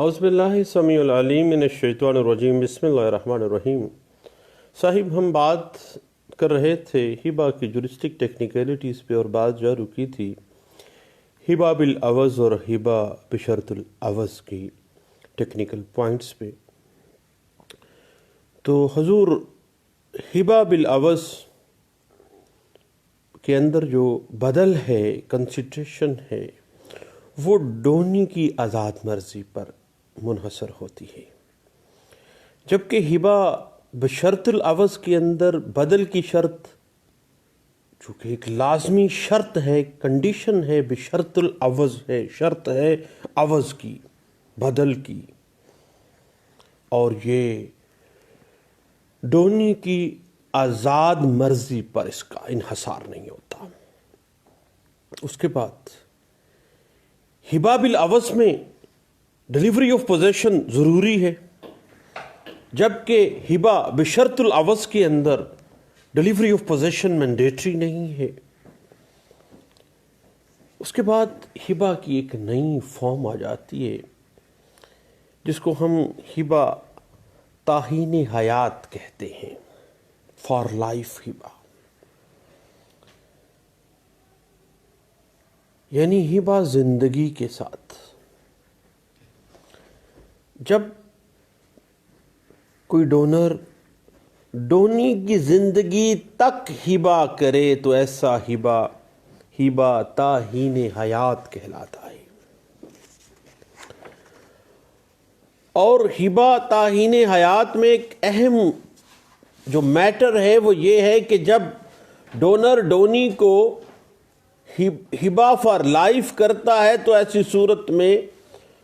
اعوذ باللہ السمیع العلیم من الشیطان الرجیم بسم اللہ الرحمن الرحیم۔ صاحب ہم بات کر رہے تھے ہبہ کی جورسٹک ٹیکنیکلٹیز پہ اور بات جاری کی تھی ہبہ بالعوض اور ہبہ بشرط العوض کی ٹیکنیکل پوائنٹس پہ۔ تو حضور ہبہ بالعوض کے اندر جو بدل ہے، کنسیڈریشن ہے، وہ ڈونی کی آزاد مرضی پر منحصر ہوتی ہے، جبکہ ہبہ بشرط العوض کے اندر بدل کی شرط جو کہ ایک لازمی شرط ہے، کنڈیشن ہے، بشرط العوض ہے، شرط ہے عوض کی، بدل کی، اور یہ ڈونی کی آزاد مرضی پر اس کا انحصار نہیں ہوتا۔ اس کے بعد ہبہ بالعوض میں ڈیلیوری آف پوزیشن ضروری ہے، جبکہ ہبہ بشرط العوض کے اندر ڈیلیوری آف پوزیشن مینڈیٹری نہیں ہے۔ اس کے بعد ہبہ کی ایک نئی فارم آ جاتی ہے جس کو ہم ہبہ تعیین حیات کہتے ہیں، فار لائف ہبہ، یعنی ہبہ زندگی کے ساتھ۔ جب کوئی ڈونر ڈونی کی زندگی تک ہبہ کرے تو ایسا ہبہ تعیین حیات کہلاتا ہے۔ اور ہبہ تعیین حیات میں ایک اہم جو میٹر ہے وہ یہ ہے کہ جب ڈونر ڈونی کو ہبہ فار لائف کرتا ہے تو ایسی صورت میں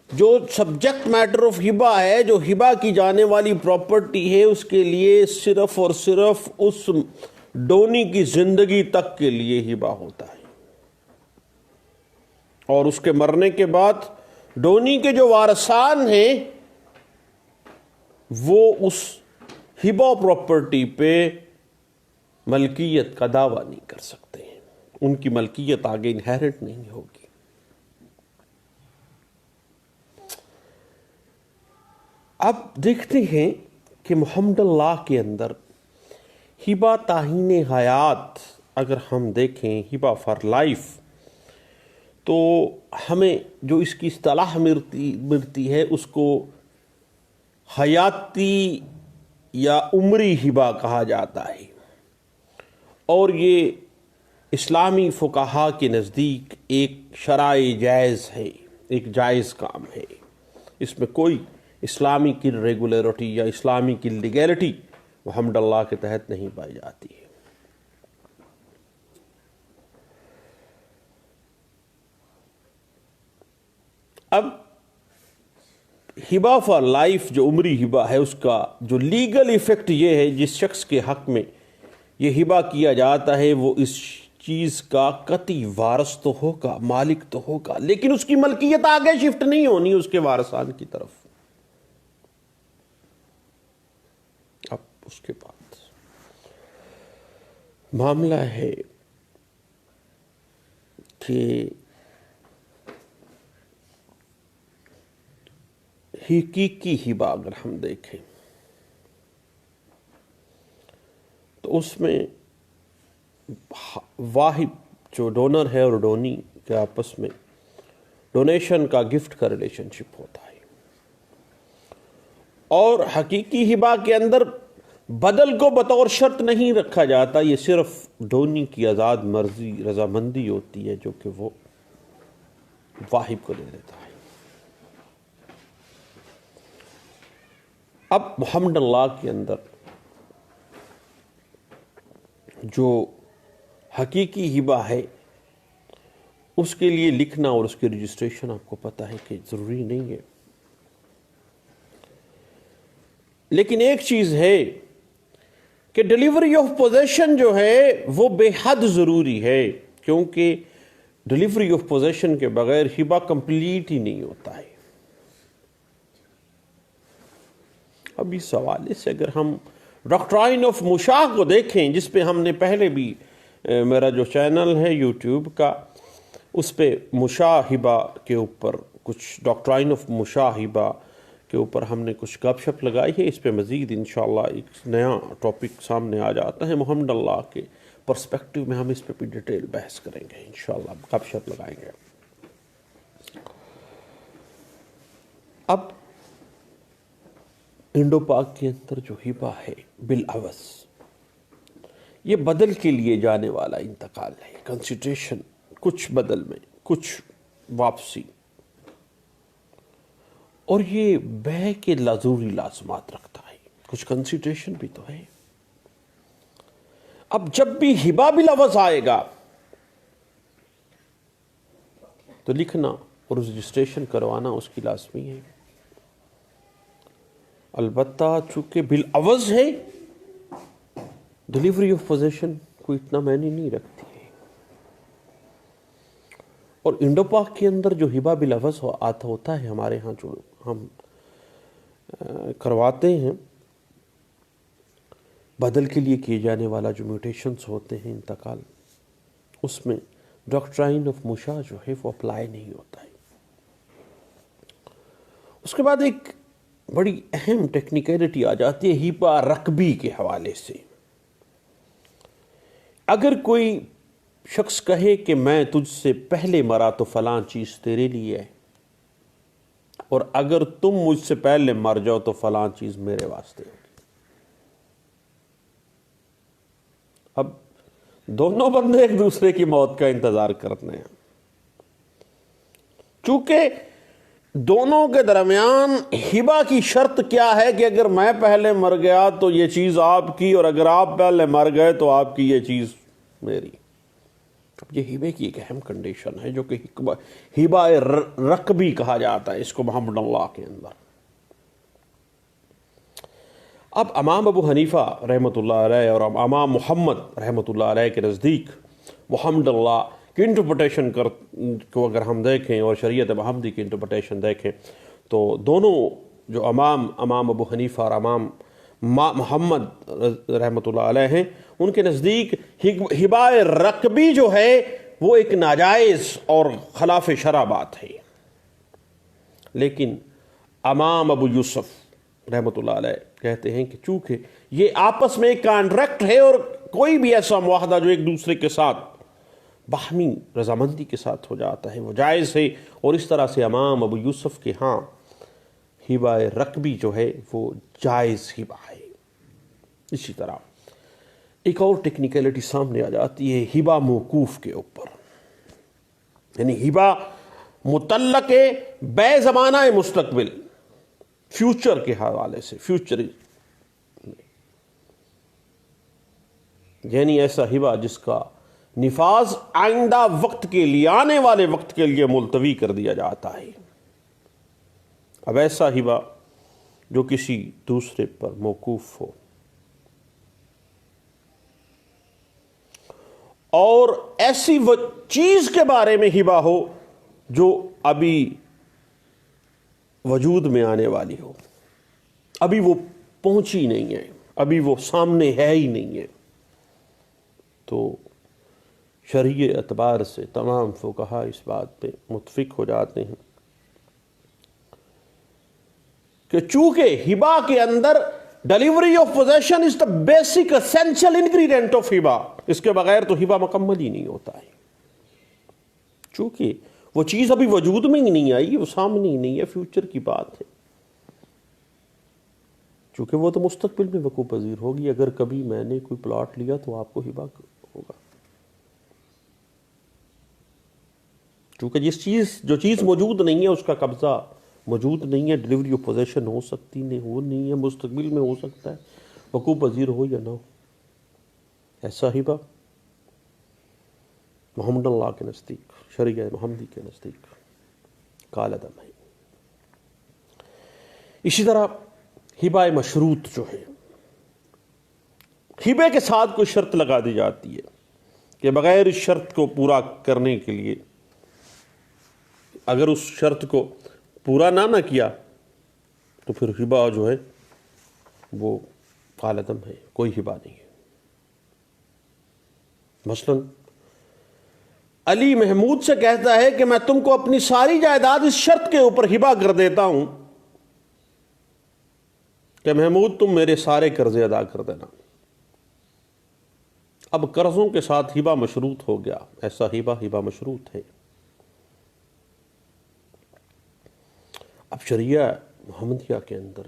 جو سبجیکٹ میٹر آف ہبہ ہے، جو ہبہ کی جانے والی پراپرٹی ہے، اس کے لیے صرف اور صرف اس ڈونی کی زندگی تک کے لیے ہبہ ہوتا ہے، اور اس کے مرنے کے بعد ڈونی کے جو وارثان ہیں وہ اس ہبہ پراپرٹی پہ ملکیت کا دعویٰ نہیں کر سکتے ہیں، ان کی ملکیت آگے انہیرٹ نہیں ہوگی۔ اب دیکھتے ہیں کہ محمد اللہ کے اندر ہبہ تعیین حیات اگر ہم دیکھیں، ہبہ فار لائف، تو ہمیں جو اس کی اصطلاح ملتی ہے اس کو حیاتی یا عمری ہبہ کہا جاتا ہے، اور یہ اسلامی فقہا کے نزدیک ایک شرعی جائز ہے، ایک جائز کام ہے، اس میں کوئی اسلامی کی ریگولیرٹی یا اسلامی کی لیگیلٹی محمد اللہ کے تحت نہیں پائی جاتی ہے۔ اب ہبہ فار لائف جو عمری ہبہ ہے، اس کا جو لیگل ایفیکٹ یہ ہے، جس شخص کے حق میں یہ ہبہ کیا جاتا ہے وہ اس چیز کا قطعی وارث تو ہوگا، مالک تو ہوگا، لیکن اس کی ملکیت آگے شفٹ نہیں ہونی اس کے وارثان کی طرف۔ اب اس کے بعد معاملہ ہے کہ حقیقی ہبہ اگر ہم دیکھیں تو اس میں واحد جو ڈونر ہے اور ڈونی کے آپس میں ڈونیشن کا، گفٹ کا ریلیشن شپ ہوتا ہے، اور حقیقی ہبہ کے اندر بدل کو بطور شرط نہیں رکھا جاتا، یہ صرف ڈونی کی آزاد مرضی، رضامندی ہوتی ہے جو کہ وہ واحد کو دے دیتا ہے۔ اب محمد اللہ کے اندر جو حقیقی ہبہ ہے اس کے لیے لکھنا اور اس کی رجسٹریشن آپ کو پتہ ہے کہ ضروری نہیں ہے، لیکن ایک چیز ہے کہ ڈیلیوری آف پوزیشن جو ہے وہ بے حد ضروری ہے، کیونکہ ڈیلیوری آف پوزیشن کے بغیر ہبہ کمپلیٹ ہی نہیں ہوتا ہے۔ اب اس حوالے سے اگر ہم ڈاکٹرائن آف مشاہ کو دیکھیں، جس پہ ہم نے پہلے بھی میرا جو چینل ہے یوٹیوب کا اس پہ مشاہبہ کے اوپر کچھ ڈاکٹرائن آف مشاہبہ کے اوپر ہم نے کچھ گپ شپ لگائی ہے. اس پہ مزید انشاءاللہ ایک نیا ٹاپک سامنے آ جاتا ہے محمد اللہ کے پرسپیکٹیو میں، ہم اس پہ بھی ڈیٹیل بحث کریں گے انشاءاللہ، گپ شپ لگائیں گے. اب انڈو پاک کے اندر جو ہبہ ہے بالعوض، یہ بدل کے لیے جانے والا انتقال ہے. کنسیڈریشن کچھ بدل میں، کچھ واپسی، اور یہ بے کے ضروری لازمات رکھتا ہے. کچھ کنسیڈریشن بھی تو ہے. اب جب بھی ہبہ بالعوض آئے گا تو لکھنا اور رجسٹریشن کروانا اس کی لازمی ہے. البتہ چونکہ بالعوض ہے، ڈیلیوری آف پوزیشن کوئی اتنا معنی نہیں رکھتی ہے. اور انڈو پاک کے اندر جو ہبہ بالعوض آتا ہوتا ہے ہمارے ہاں، جو ہم کرواتے ہیں، بدل کے لیے کیے جانے والا جو میوٹیشنز ہوتے ہیں، انتقال، اس میں ڈاکٹرائن آف مشاع جو ہے وہ اپلائی نہیں ہوتا ہے. اس کے بعد ایک بڑی اہم ٹیکنیکلٹی آ جاتی ہے ہبہ رکبی کے حوالے سے. اگر کوئی شخص کہے کہ میں تجھ سے پہلے مرا تو فلاں چیز تیرے لیے ہے، اور اگر تم مجھ سے پہلے مر جاؤ تو فلاں چیز میرے واسطے ہوگی. اب دونوں بندے ایک دوسرے کی موت کا انتظار کرتے ہیں. چونکہ دونوں کے درمیان ہبہ کی شرط کیا ہے کہ اگر میں پہلے مر گیا تو یہ چیز آپ کی، اور اگر آپ پہلے مر گئے تو آپ کی یہ چیز میری. یہ ہبے کی ایک اہم کنڈیشن ہے جو کہ ہبہ رکبی کہا جاتا ہے اس کو محمد اللہ کے اندر. اب امام ابو حنیفہ رحمۃ اللہ علیہ اور امام محمد رحمۃ اللہ علیہ کے نزدیک محمد اللہ کی انٹرپریٹیشن کو اگر ہم دیکھیں اور شریعت محمدی کی انٹرپریٹیشن دیکھیں تو دونوں جو امام ابو حنیفہ اور امام محمد رحمۃ اللہ علیہ ہیں، ان کے نزدیک ہبہ رکبی جو ہے وہ ایک ناجائز اور خلاف شرع بات ہے. لیکن امام ابو یوسف رحمۃ اللہ علیہ کہتے ہیں کہ چونکہ یہ آپس میں ایک کانٹریکٹ ہے، اور کوئی بھی ایسا معاہدہ جو ایک دوسرے کے ساتھ باہمی رضامندی کے ساتھ ہو جاتا ہے وہ جائز ہے. اور اس طرح سے امام ابو یوسف کے ہاں ہبہ رکبی جو ہے وہ جائز ہبہ ہے. اسی طرح ایک اور ٹیکنیکلٹی سامنے آ جاتی ہے ہبہ موقوف کے اوپر، یعنی ہبہ متعلق بے زمانہ مستقبل، فیوچر کے حوالے سے، فیوچر یعنی ایسا ہبہ جس کا نفاذ آئندہ وقت کے لیے، آنے والے وقت کے لیے ملتوی کر دیا جاتا ہے. اب ایسا ہبہ جو کسی دوسرے پر موقوف ہو اور ایسی وہ چیز کے بارے میں ہبہ ہو جو ابھی وجود میں آنے والی ہو، ابھی وہ پہنچی نہیں ہے، ابھی وہ سامنے ہے ہی نہیں ہے، تو شرعی اعتبار سے تمام فقہا اس بات پہ متفق ہو جاتے ہیں کہ چونکہ ہبہ کے اندر delivery of possession is the basic essential ingredient of ہبہ، اس کے بغیر تو ہبہ مکمل ہی نہیں ہوتا ہے. چونکہ وہ چیز ابھی وجود میں ہی نہیں آئی، وہ سامنے ہی نہیں ہے، فیوچر کی بات ہے. چونکہ وہ تو مستقبل میں وقوع پذیر ہوگی. اگر کبھی میں نے کوئی پلاٹ لیا تو آپ کو ہبہ ہوگا. چونکہ جو چیز موجود نہیں ہے اس کا قبضہ موجود نہیں ہے، ڈیلیوری آف پوزیشن ہو سکتی نہیں، وہ نہیں ہے، مستقبل میں ہو سکتا ہے، وقوع پذیر ہو یا نہ ہو. ایسا ہبہ محمد اللہ کے نزدیک، شریعہ محمدی کے نزدیک کالعدم ہے. اسی طرح ہبہ مشروط جو ہے، ہبے کے ساتھ کوئی شرط لگا دی جاتی ہے کہ بغیر اس شرط کو پورا کرنے کے لیے، اگر اس شرط کو پورا نہ کیا تو پھر ہبہ جو ہے وہ کالعدم ہے، کوئی ہبہ نہیں ہے. مثلا علی محمود سے کہتا ہے کہ میں تم کو اپنی ساری جائیداد اس شرط کے اوپر ہبہ کر دیتا ہوں کہ محمود تم میرے سارے قرضے ادا کر دینا. اب قرضوں کے ساتھ ہبہ مشروط ہو گیا. ایسا ہبہ مشروط ہے. اب شریعہ محمدیہ کے اندر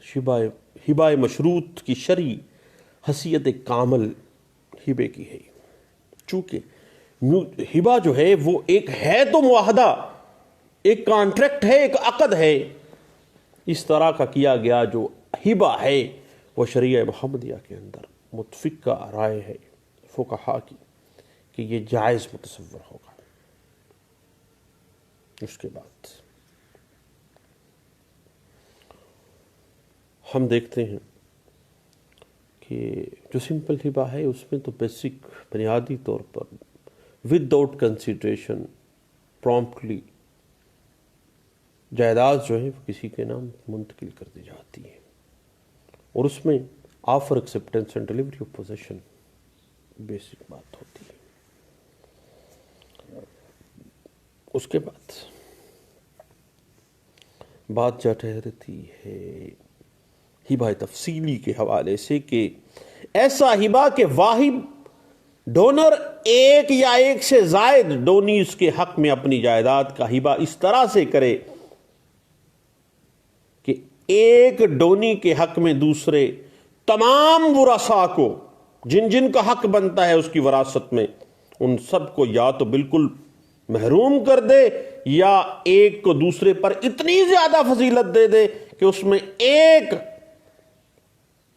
ہبہ مشروط کی شرعی حیثیت کامل ہبے کی ہے. چونکہ ہبہ جو ہے وہ ایک ہے تو معاہدہ، ایک کانٹریکٹ ہے، ایک عقد ہے. اس طرح کا کیا گیا جو ہبہ ہے وہ شریعہ محمدیہ کے اندر متفقہ رائے ہے فقہا کی کہ یہ جائز متصور ہوگا. اس کے بعد ہم دیکھتے ہیں کہ جو سمپل ہبہ ہے اس میں تو بیسک بنیادی طور پر ود آؤٹ کنسیڈریشن پرومپٹلی جائیداد جو ہے وہ کسی کے نام منتقل کر دی جاتی ہے، اور اس میں offer acceptance and delivery of position basic بات ہوتی ہے. اس کے بعد بات جا ٹھہرتی ہے ہبہ تفصیلی کے حوالے سے کہ ایسا ہبہ کہ واحد ڈونر ایک یا ایک سے زائد ڈونیز کے حق میں اپنی جائیداد کا ہبہ اس طرح سے کرے کہ ایک ڈونی کے حق میں دوسرے تمام ورثاء کو جن جن کا حق بنتا ہے اس کی وراثت میں ان سب کو یا تو بالکل محروم کر دے یا ایک کو دوسرے پر اتنی زیادہ فضیلت دے دے کہ اس میں ایک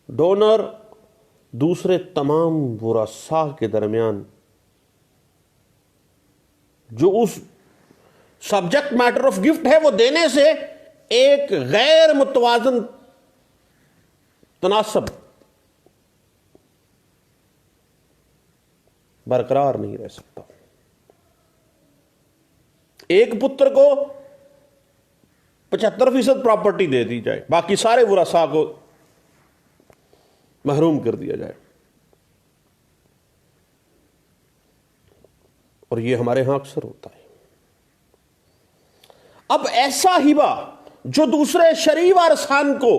ڈونر دوسرے تمام ورثاء کے درمیان جو اس سبجیکٹ میٹر آف گفٹ ہے وہ دینے سے ایک غیر متوازن تناسب برقرار نہیں رہ سکتا. ایک پتر کو 75% پراپرٹی دے دی جائے، باقی سارے ورثاء کو محروم کر دیا جائے. اور یہ ہمارے ہاں اکثر ہوتا ہے. اب ایسا ہبہ جو دوسرے شرعی وارثان کو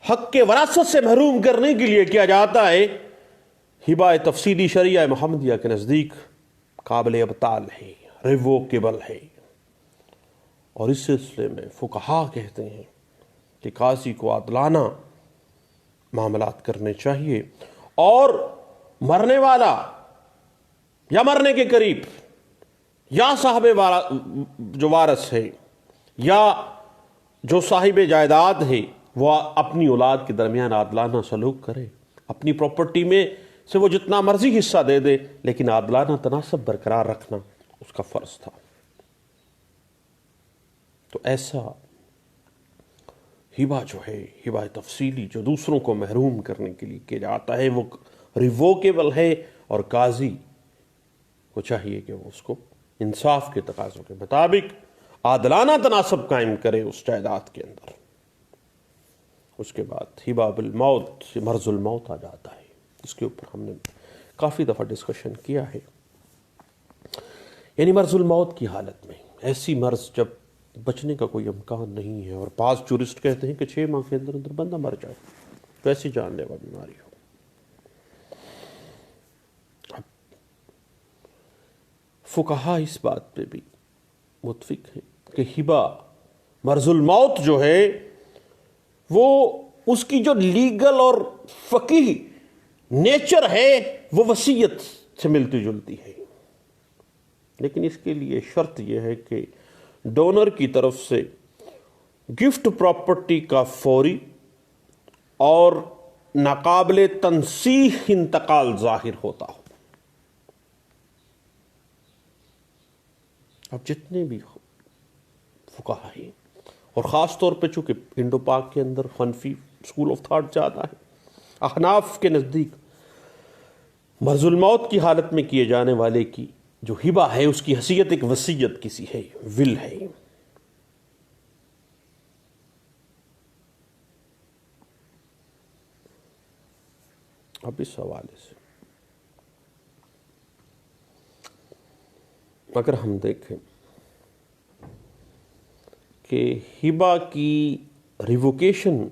حق کے وراثت سے محروم کرنے کے لیے کیا جاتا ہے، ہبہ تفصیلی شریعہ محمدیہ کے نزدیک قابل ابطال ہے، ریووکیبل ہے. اور اس سلسلے میں فقہا کہتے ہیں کہ قاضی کو عادلانہ معاملات کرنے چاہیے، اور مرنے والا یا مرنے کے قریب یا صاحب جو وارث ہے یا جو صاحب جائیداد ہے وہ اپنی اولاد کے درمیان عادلانہ سلوک کرے. اپنی پراپرٹی میں سے وہ جتنا مرضی حصہ دے دے لیکن عادلانہ تناسب برقرار رکھنا اس کا فرض تھا. تو ایسا ہبہ جو ہے ہبہ تفصیلی جو دوسروں کو محروم کرنے کے لیے کیا جاتا ہے وہ ریووکیبل ہے، اور قاضی کو چاہیے کہ وہ اس کو انصاف کے تقاضوں کے مطابق عادلانہ تناسب قائم کرے اس جائیداد کے اندر. اس کے بعد ہبہ بالموت، مرض الموت آ جاتا ہے. اس کے اوپر ہم نے کافی دفعہ ڈسکشن کیا ہے. یعنی مرض الموت کی حالت میں ایسی مرض جب بچنے کا کوئی امکان نہیں ہے، اور بعض جورسٹ کہتے ہیں کہ 6 ماہ کے اندر اندر بندہ مر جائے، تو ایسی جان لیوا بیماری ہو. فقہا اس بات پہ بھی متفق ہے کہ ہبہ مرض الموت جو ہے وہ اس کی جو لیگل اور فقہی نیچر ہے وہ وصیت سے ملتی جلتی ہے. لیکن اس کے لیے شرط یہ ہے کہ ڈونر کی طرف سے گفٹ پراپرٹی کا فوری اور ناقابل تنسیخ انتقال ظاہر ہوتا ہو. اب جتنے بھی فقہا ہیں، اور خاص طور پہ چونکہ انڈو پاک کے اندر حنفی اسکول آف تھاٹ جاتا ہے، احناف کے نزدیک مرض الموت کی حالت میں کیے جانے والے کی جو ہبہ ہے اس کی حیثیت ایک وصیت کسی ہے، ول ہے. اب اس حوالے سے اگر ہم دیکھیں کہ ہبہ کی ریووکیشن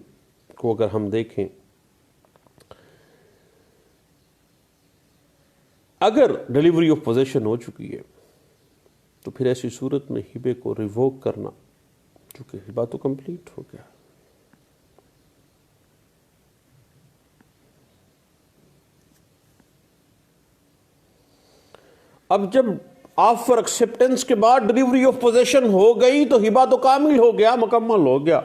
کو اگر ہم دیکھیں، اگر ڈیلیوری آف پوزیشن ہو چکی ہے تو پھر ایسی صورت میں ہبے کو ریووک کرنا، چونکہ ہبہ تو کمپلیٹ ہو گیا۔ اب جب آفر ایکسیپٹنس کے بعد ڈیلیوری آف پوزیشن ہو گئی تو ہبہ تو کامل ہو گیا، مکمل ہو گیا،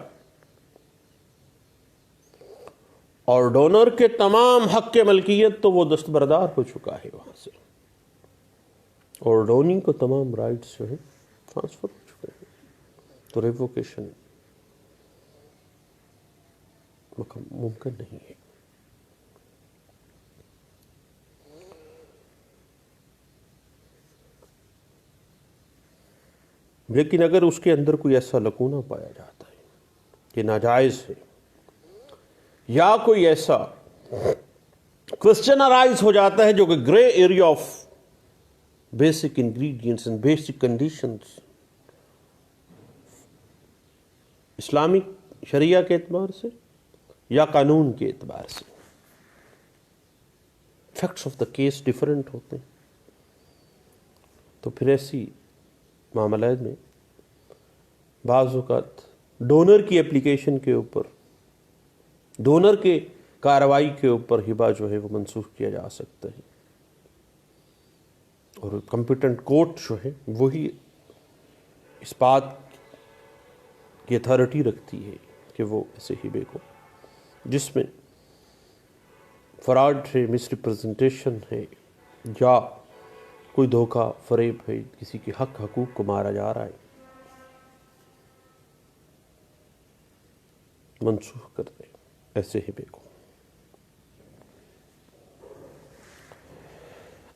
اور ڈونر کے تمام حق کے ملکیت تو وہ دستبردار ہو چکا ہے وہاں سے، اور ڈونی کو تمام رائٹس جو ہے ٹرانسفر ہو چکے ہیں، تو ریووکیشن ممکن نہیں ہے۔ لیکن اگر اس کے اندر کوئی ایسا لکونہ پایا جاتا ہے کہ ناجائز ہے، یا کوئی ایسا کوسچن ارائز ہو جاتا ہے جو کہ grey area of basic ingredients and basic conditions Islamic شریعہ کے اعتبار سے یا قانون کے اعتبار سے، facts of the case different ہوتے ہیں، تو پھر ایسی معاملات میں بعض اوقات ڈونر کی اپلیکیشن کے اوپر، ڈونر کے کارروائی کے اوپر ہبہ جو ہے وہ منسوخ کیا جا سکتا ہے، اور کمپیٹنٹ کورٹ جو ہے وہی اس بات کی اتھارٹی رکھتی ہے کہ وہ ایسے ہبے کو، جس میں فراڈ ہے، مس ریپرزنٹیشن ہے، یا کوئی دھوکہ فریب ہے، کسی کے حقوق کو مارا جا رہا ہے، منسوخ کر دے ایسے ہبے کو۔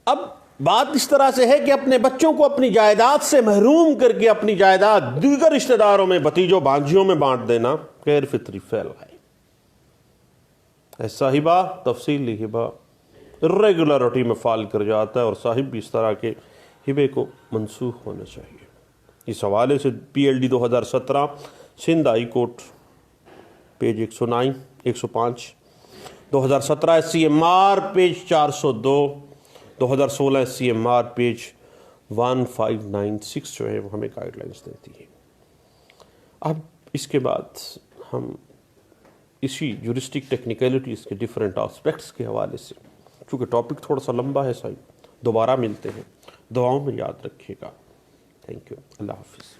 اب بات اس طرح سے ہے کہ اپنے بچوں کو اپنی جائیداد سے محروم کر کے اپنی جائیداد دیگر رشتہ داروں میں، بھتیجوں بھانجیوں میں بانٹ دینا غیر فطری فعل ہے۔ ایسا ہبہ، تفصیلی ہبہ ریگولرٹی میں فال کر جاتا ہے، اور صاحب بھی اس طرح کے ہبے کو منسوخ ہونا چاہیے۔ اس حوالے سے PLD 2017 Sindh high court page 105، 2017 SCMR page 402، 2016 SCMR page 1596 جو ہے وہ ہمیں گائیڈ لائنس دیتی ہے۔ اب اس کے بعد ہم اسی جورسٹک ٹیکنیکلٹیز کے ڈیفرنٹ آسپیکٹس کے حوالے سے، چونکہ ٹاپک تھوڑا سا لمبا ہے صاحب، دوبارہ ملتے ہیں، دعاؤں میں یاد رکھیے گا۔ تھینک یو، اللہ حافظ۔